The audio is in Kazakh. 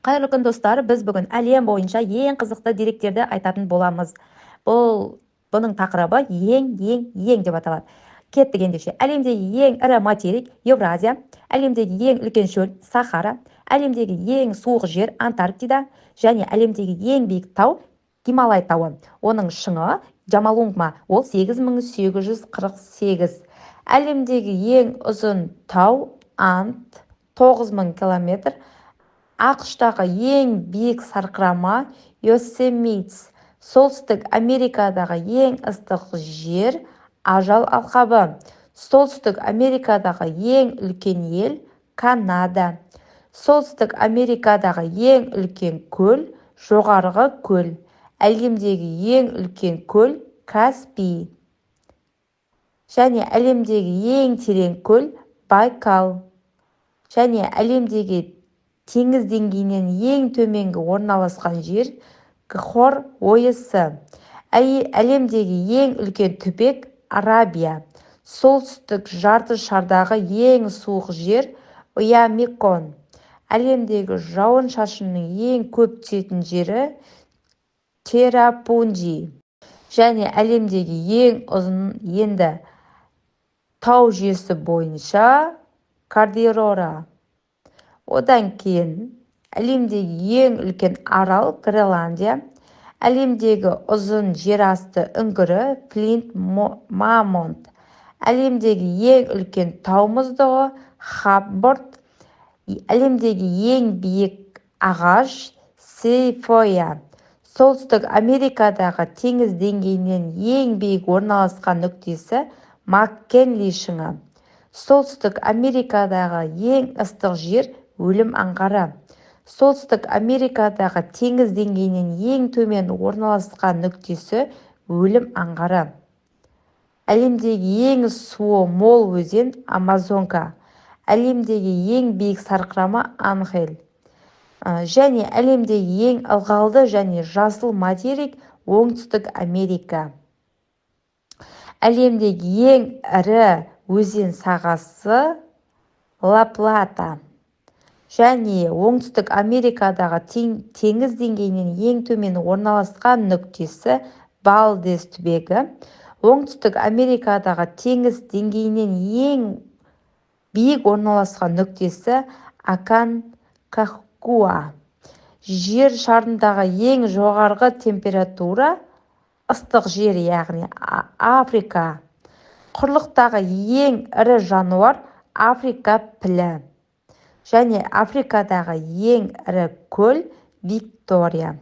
Қайырлы күн достар, біз бүгін әлем бойынша ең қызықты деректерді айтатын боламыз. Бұның тақырыбы ең деп аталады. Кеттік ендеше. Әлемдегі ең ірі материк Евразия, әлемдегі ең үлкен шөл Сахара, әлемдегі ең суық жер Антарктида және әлемдегі ең биік тау Гималай тауы. Оның шыңы Джомолунгма, ол 8848. Әлемдегі ең ұзын тау Ант, 9000 километр. ақш-тағы ең биік сарқырама Йосемитс, солтүстік Америкадағы ең ыстық жер Ажал алқабы, солтүстік Америкадағы ең үлкен ел Канада, солтүстік Америкадағы ең үлкен көл Жоғарғы көл, әлемдегі ең үлкен көл Каспий және әлемдегі ең терең көл Байкал және әлемдегі теңіз деңгейінен ең төменгі орналасқан жер Гхор ойысы, әлемдегі ең үлкен түбек Арабия, солтүстік жарты шардағы ең суық жер Оямикон, әлемдегі жауын-шашынның ең көп түсетін жері Черапунджи және әлемдегі ең ұзын енді тау жүйесі бойынша Кардирора. Одан кейін әлемдегі ең үлкен арал Гренландия, әлемдегі ұзын жерасты үңгірі Флинт Мамонт, әлемдегі ең үлкен тау мұздығы Хабборд, әлемдегі ең биік ағаш Сейфоя, солтүстік Америкадағы теңіз деңгейінен ең биік орналасқан нүктесі Маккенли шыңы, солтүстік Америкадағы ең ыстық жер Өлім аңғары, солтүстік Америкадағы теңіз деңгейінен ең төмен орналасқан нүктесі Өлім аңғары, әлемдегі ең суы мол өзен Амазонка, әлемдегі ең биік сарқырама Анхель және әлемдегі ең ылғалды және жасыл материк Оңтүстік Америка. Әлемдегі ең ірі өзен сағасы Ла-Плата және Оңтүстік Америкадағы теңіз деңгейінен ең төмен орналасқан нүктесі Балдес түбегі, Оңтүстік Америкадағы теңіз деңгейінен ең биік орналасқан нүктесі Аконкагуа, жер шарындағы ең жоғарғы температура ыстық жер, яғни Африка, құрлықтағы ең ірі жануар Африка пілі және Африкадағы ең ірі көл Виктория.